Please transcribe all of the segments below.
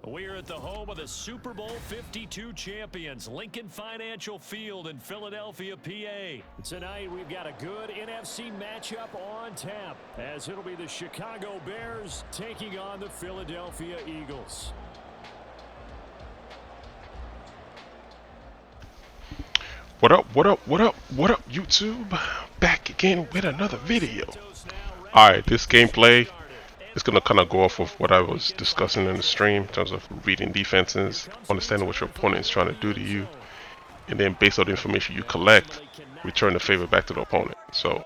We're at the home of the Super Bowl 52 champions, Lincoln Financial Field in Philadelphia, PA. Tonight, we've got a good NFC matchup on tap, as it'll be the Chicago Bears taking on the Philadelphia Eagles. What up, what up, what up, what up, YouTube? Back again with another video. Alright, this gameplay is going to kind of go off of what I was discussing in the stream in terms of reading defenses, understanding what your opponent is trying to do to you, and then based on the information you collect, return the favor back to the opponent. So,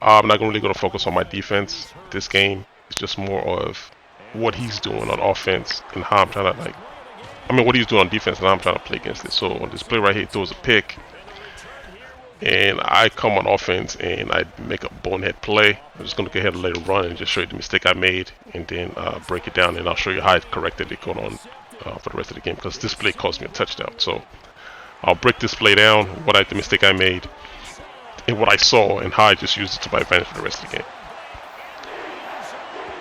I'm not really going to focus on my defense this game. It's just more of what he's doing on offense and how I'm trying to what he's doing on defense and how I'm trying to play against it. So on this play right here, he throws a pick, and I come on offense and I make a bonehead play. I'm just going to go ahead and let it run and just show you the mistake I made, and then break it down, and I'll show you how I corrected it going on for the rest of the game, because this play cost me a touchdown. So I'll break this play down, the mistake I made, and what I saw, and how I just used it to my advantage for the rest of the game.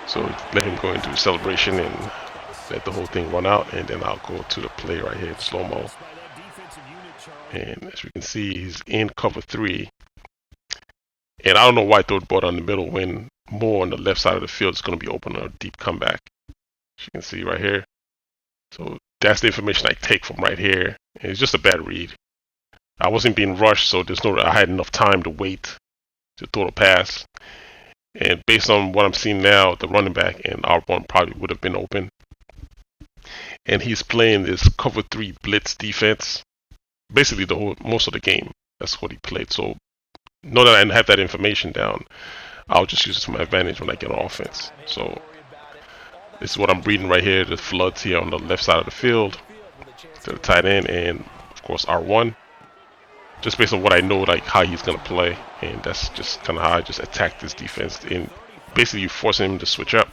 So let him go into the celebration and let the whole thing run out, and then I'll go to the play right here in slow-mo. And as you can see, he's in cover 3. And I don't know why I throw the ball down the middle when more on the left side of the field is going to be open on a deep comeback. As you can see right here. So that's the information I take from right here. And it's just a bad read. I wasn't being rushed, so I had enough time to wait to throw the pass. And based on what I'm seeing now, the running back and R1 probably would have been open. And he's playing this cover 3 blitz defense. Basically most of the game. That's what he played. So know that I have that information down, I'll just use it to my advantage when I get on offense. So this is what I'm reading right here. The floods here on the left side of the field to the tight end, and of course R1. Just based on what I know, like how he's gonna play, and that's just kind of how I just attack this defense. And basically, you force him to switch up,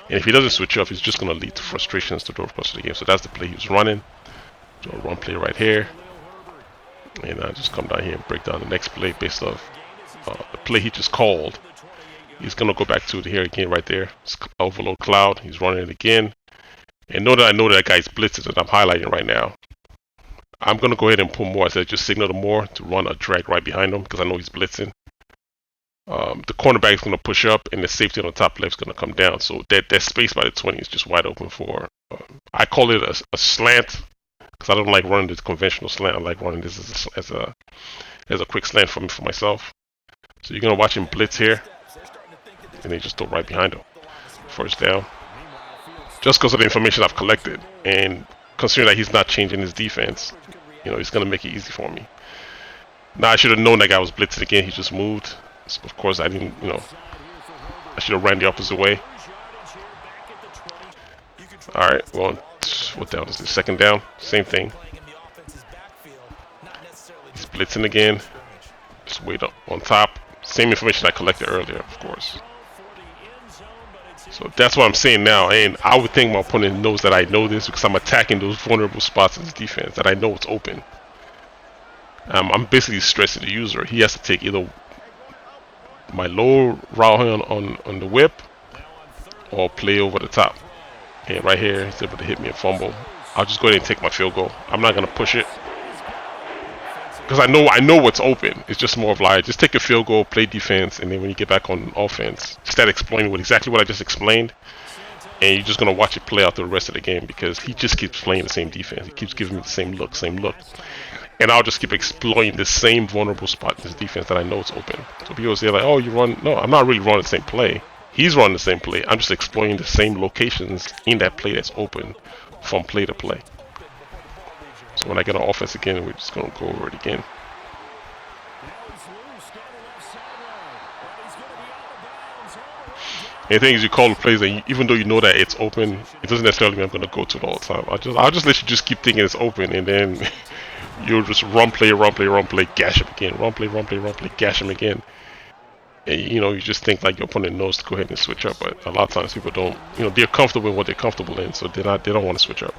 and if he doesn't switch up, he's just gonna lead to frustrations to the rest of the game. So that's the play he was running. So I'll run play right here. And I just come down here and break down the next play based off the play he just called. He's going to go back to it here again right there. It's overload cloud. He's running it again. And know that I know that guy's blitzing that I'm highlighting right now. I'm going to go ahead and pull more. I said just signal to more to run a drag right behind him because I know he's blitzing. The cornerback is going to push up, and the safety on the top left is going to come down. So that space by the 20 is just wide open for, I call it a slant. Because I don't like running this conventional slant. I like running this as a quick slant for myself. So you're gonna watch him blitz here, and they just throw right behind him. First down. Just because of the information I've collected, and considering that he's not changing his defense, he's gonna make it easy for me. Now I should have known that guy was blitzing again. He just moved. So of course I didn't. I should have ran the opposite way. All right. Well. What down is this? Second down, same thing. He's blitzing again. Just wait up on top. Same information I collected earlier, of course. So that's what I'm saying now. And I would think my opponent knows that I know this because I'm attacking those vulnerable spots in his defense that I know it's open. I'm basically stressing the user. He has to take either my low route on the whip or play over the top. And right here, he's able to hit me and fumble. I'll just go ahead and take my field goal. I'm not gonna push it because I know what's open. It's just more of like just take a field goal, play defense, and then when you get back on offense, start explaining exactly what I just explained, and you're just gonna watch it play out through the rest of the game because he just keeps playing the same defense. He keeps giving me the same look, and I'll just keep exploiting the same vulnerable spot in his defense that I know it's open. So people say like, "Oh, you run?" No, I'm not really running the same play. He's running the same play. I'm just exploiting the same locations in that play that's open from play to play. So when I get on offense again, we're just going to go over it again. And the thing is, you call the plays, and even though you know that it's open, it doesn't necessarily mean I'm going to go to it all the time. I'll just let you just keep thinking it's open, and then you'll just run play, gash him again, run play, gash him again. And, you just think like your opponent knows to go ahead and switch up, but a lot of times people don't. They're comfortable in what they're comfortable in, so they don't want to switch up.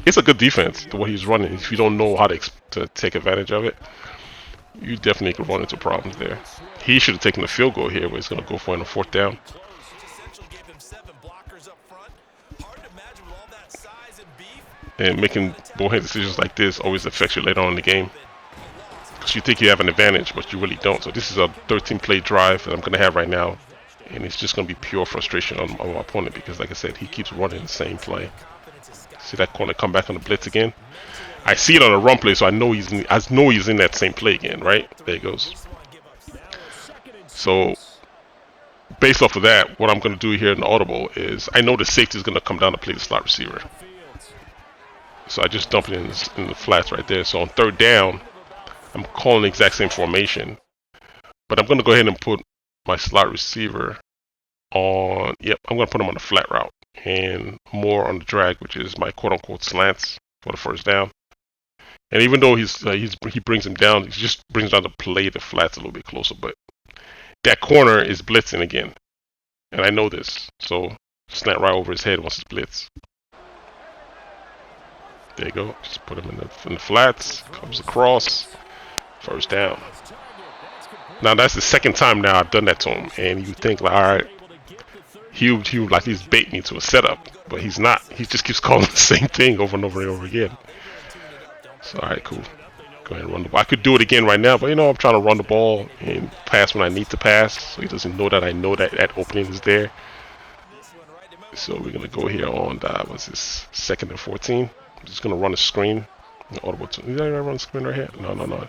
It's a good defense the way he's running. If you don't know how to take advantage of it, you definitely could run into problems there. He should have taken the field goal here, but he's going to go for it on a 4th down. And making bullhead decisions like this always affects you later on in the game. Because you think you have an advantage, but you really don't. So this is a 13-play drive that I'm going to have right now. And it's just going to be pure frustration on my opponent because, like I said, he keeps running the same play. See that corner come back on the blitz again? I see it on a run play, so I know he's in that same play again, right? There he goes. So based off of that, what I'm going to do here in the audible is I know the safety is going to come down to play the slot receiver. So I just dump it in the flats right there. So on third down, I'm calling the exact same formation. But I'm going to go ahead and put my slot receiver on, yep, I'm going to put him on the flat route. And more on the drag, which is my quote-unquote slants for the first down. And even though he brings him down, he just brings down to play the flats a little bit closer. But that corner is blitzing again. And I know this. So snap right over his head once it's blitz. There you go. Just put him in the flats. Comes across. First down. Now that's the second time now I've done that to him. And you think like, alright, he would like he's bait me to a setup. But he's not. He just keeps calling the same thing over and over and over again. So alright, cool. Go ahead and run the ball. I could do it again right now, but I'm trying to run the ball and pass when I need to pass. So he doesn't know that I know that opening is there. So we're going to go here on, what's this, 2nd and 14. I'm just going to run a screen. Audible to, did I run a screen right here? No.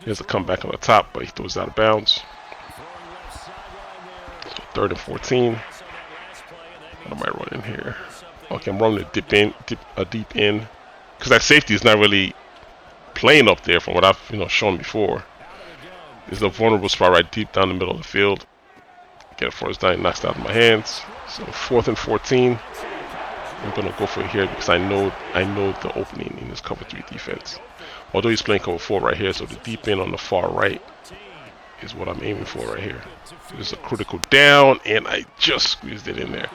He has a comeback on the top, but he throws it out of bounds. So 3rd and 14. What am I running here? Okay, I'm running a deep in. Because that safety is not really playing up there from what I've shown before. There's a vulnerable spot right deep down the middle of the field. Get a first down, knocks it out of my hands. So 4th and 14. I'm gonna go for it here because I know the opening in this cover 3 defense. Although he's playing cover 4 right here, so the deep end on the far right is what I'm aiming for right here. So this is a critical down, and I just squeezed it in there.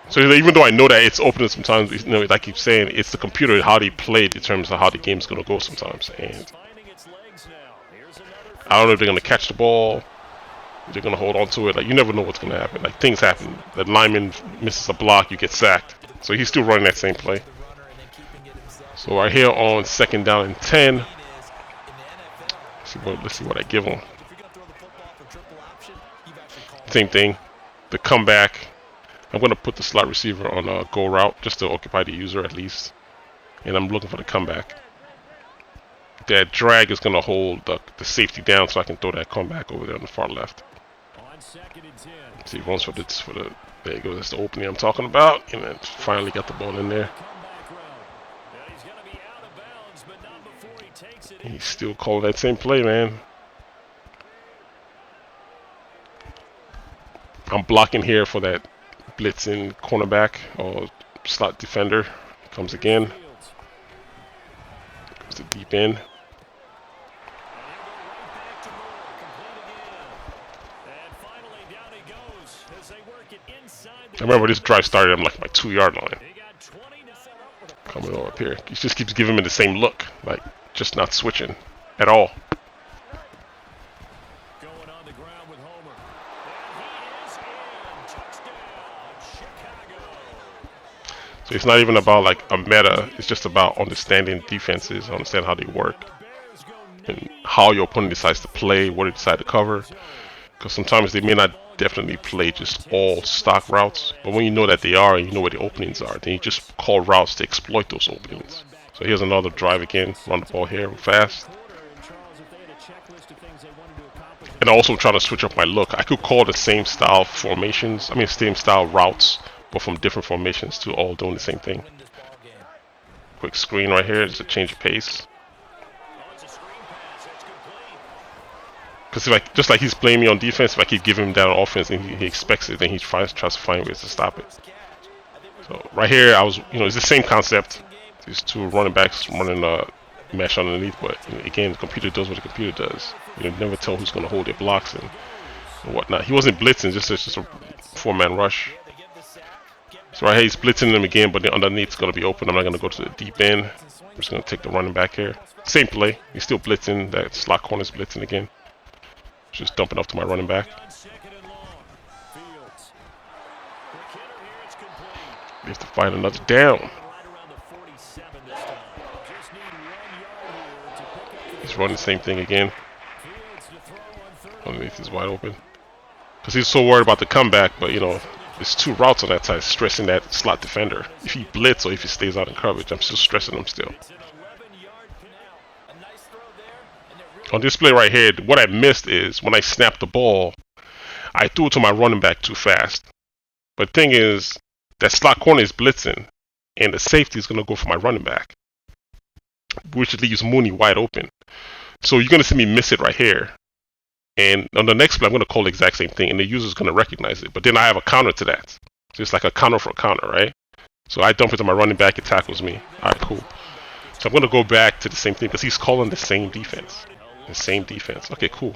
So even though I know that it's open sometimes, like I keep saying, it's the computer, how they play determines how the game's going to go sometimes. And I don't know if they're going to catch the ball, if they're going to hold on to it. Like, you never know what's going to happen. Like, things happen. The lineman misses a block, you get sacked. So he's still running that same play. So right here on 2nd down and 10, let's see what I give him. Same thing. The comeback. I'm going to put the slot receiver on a go route just to occupy the user at least. And I'm looking for the comeback. That drag is going to hold the safety down so I can throw that comeback over there on the far left. See, he runs for the, there you go, that's the opening I'm talking about. And then finally got the ball in there. And he's still calling that same play, man. I'm blocking here for that blitzing cornerback or slot defender. Comes again. Goes to deep end. I remember this drive started on like my 2-yard line. Coming over up here. He just keeps giving me the same look. Like, just not switching at all. So it's not even about like a meta, it's just about understanding defenses, understand how they work, and how your opponent decides to play, what they decide to cover. Because sometimes they may not definitely play just all stock routes, but when you know that they are and you know where the openings are, then you just call routes to exploit those openings. So here's another drive again, run the ball here fast. And I also try to switch up my look. I could call the same style formations, same style routes, but from different formations to all doing the same thing. Quick screen right here, just a change of pace. Because if just like he's playing me on defense, if I keep giving him that on offense and he expects it, then he tries to find ways to stop it. So right here, it's the same concept. These two running backs running a mesh underneath, but again, the computer does what the computer does. You never tell who's going to hold their blocks and whatnot. He wasn't blitzing, just a 4-man rush. So right here, he's blitzing them again, but the underneath is going to be open. I'm not going to go to the deep end. I'm just going to take the running back here. Same play. He's still blitzing. That slot corner is blitzing again. Just dumping off to my running back. have to find another down. He's running the same thing again. Underneath is wide open. Because he's so worried about the comeback, but you know, there's two routes on that side, stressing that slot defender. If he blitz or if he stays out in coverage, I'm still stressing him still. On this play right here, what I missed is when I snapped the ball, I threw it to my running back too fast. But the thing is, that slot corner is blitzing, and the safety is going to go for my running back, which leaves Mooney wide open. So you're going to see me miss it right here. And on the next play, I'm going to call the exact same thing, and the user's going to recognize it. But then I have a counter to that. So it's like a counter for a counter, right? So I dump it to my running back, it tackles me. All right, cool. So I'm going to go back to the same thing because he's calling the same defense. The same defense. Okay, cool.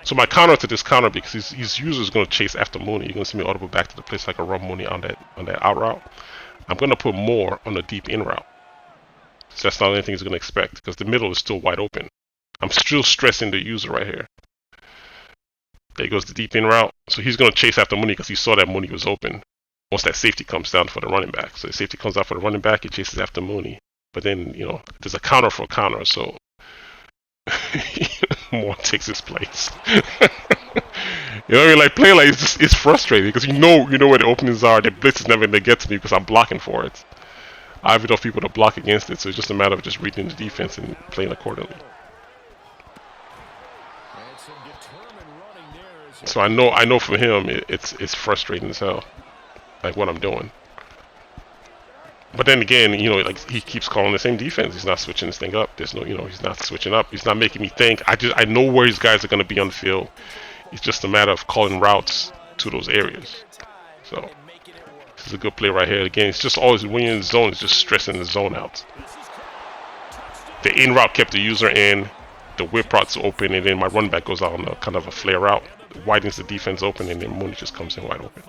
So my counter to this counter, because his user is going to chase after Mooney. You're going to see me audible back to the place like a run Mooney on that out route. I'm going to put more on the deep in route. So that's not anything he's going to expect because the middle is still wide open. I'm still stressing the user right here. There goes the deep in route. So he's going to chase after Mooney because he saw that Mooney was open. Once that safety comes down for the running back. So the safety comes out for the running back, he chases after Mooney. But then, you know, there's a counter for a counter, so Moore takes his place. You know what I mean? Like playing like it's frustrating because you know where the openings are. The blitz is never going to get to me because I'm blocking for it. I have enough people to block against it, so it's just a matter of just reading the defense and playing accordingly. So I know for him it's frustrating as hell, like what I'm doing. But then again, you know, like he keeps calling the same defense. He's not switching this thing up. There's no, you know, he's not switching up. He's not making me think. I know where his guys are going to be on the field. It's just a matter of calling routes to those areas. So this is a good play right here. Again, it's just always when you're in the zone, it's just stressing the zone out. The in route kept the user in. The whip route's open, and then my run back goes out on a kind of a flare route. Widens the defense open, and then Mooney just comes in wide open.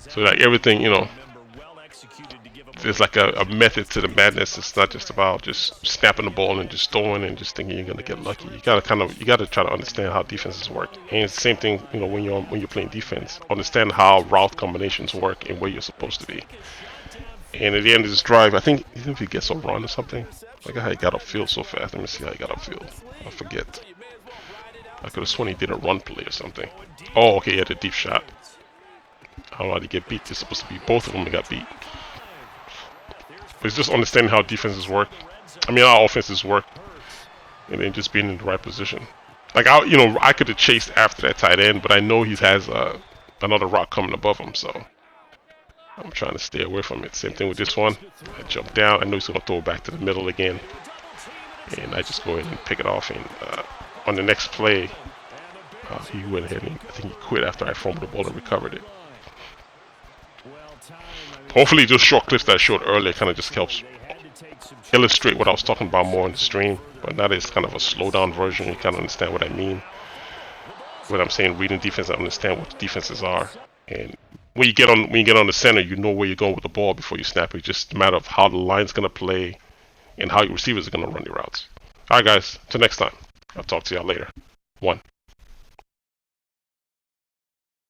So like everything, you know, there's like a method to the madness. It's not just about just snapping the ball and just throwing and just thinking you're gonna get lucky. You gotta try to understand how defenses work. And it's the same thing, you know, when you're playing defense, understand how route combinations work and where you're supposed to be. And at the end of this drive, I think even if he gets a run or something, like how he got upfield so fast. Let me see how he got upfield. I forget. I could have sworn he did a run play or something. Oh, okay, he had a deep shot. I don't know how to get beat. They're supposed to be both of them that got beat. But it's just understanding how defenses work. I mean, how offenses work, and then just being in the right position. Like I could have chased after that tight end, but I know he has another rock coming above him, so I'm trying to stay away from it. Same thing with this one. I jump down. I know he's gonna throw it back to the middle again, and I just go in and pick it off. And on the next play, he went ahead and I think he quit after I fumbled the ball and recovered it. Hopefully those short clips that I showed earlier kind of just helps illustrate what I was talking about more on the stream. But now it's kind of a slow down version. You kind of understand what I mean. When I'm saying reading defense, I understand what the defenses are. And when you get on the center, you know where you're going with the ball before you snap it. It's just a matter of how the line's going to play and how your receivers are going to run your routes. All right, guys. Till next time. I'll talk to y'all later. 1.